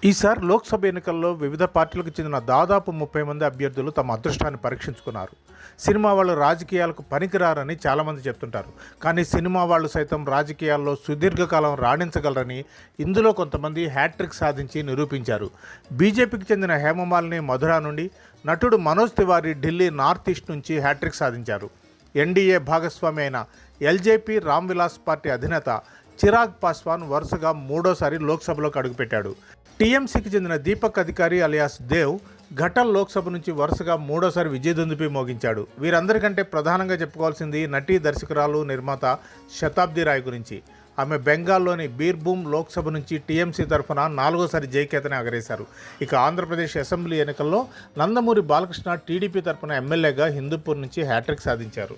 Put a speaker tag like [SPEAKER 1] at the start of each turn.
[SPEAKER 1] ఈసారి లోక్సభ ఎన్నికల్లో వివిధ పార్టీలకు చెందిన దాదాపు 30 మంది అభ్యర్థులు తమ అదృష్టాన్ని పరీక్షించుకున్నారు. సినిమా వాళ్ళు రాజకీయాలకు పనికిరారని చాలామంది చెప్తుంటారు. కానీ సినిమా వాళ్ళు సైతం రాజకీయాల్లో సుదీర్ఘకాలం రాణించగలరని ఇందులో కొంతమంది హ్యాట్రిక్ సాధించి నిరూపించారు. బీజేపీకి చెందిన హేమమాలిని మధుర నుండి, నటుడు మనోజ్ తివారీ ఢిల్లీ నార్త్ ఈస్ట్ నుంచి హ్యాట్రిక్ సాధించారు. ఎన్డీఏ భాగస్వామి అయిన ఎల్జేపీ రామ్ విలాస్ పార్టీ అధినేత చిరాగ్ పాస్వాన్ వరుసగా మూడోసారి లోక్సభలోకి అడుగుపెట్టాడు. టీఎంసీకి చెందిన దీపక్ అధికారి అలియాస్ దేవ్ ఘటల్ లోక్సభ నుంచి వరుసగా మూడోసారి విజయదుందుపి మోగించాడు. వీరందరికంటే ప్రధానంగా చెప్పుకోవాల్సింది నటీ, దర్శకురాలు, నిర్మాత శతాబ్ది రాయ్ గురించి. ఆమె బెంగాల్లోని బీర్భూమ్ లోక్సభ నుంచి టీఎంసీ తరఫున 4వసారి జయకేతని ఎగరేశారు. ఇక ఆంధ్రప్రదేశ్ అసెంబ్లీ ఎన్నికల్లో నందమూరి బాలకృష్ణ టీడీపీ తరఫున ఎమ్మెల్యేగా హిందూపూర్ నుంచి హ్యాట్రిక్ సాధించారు.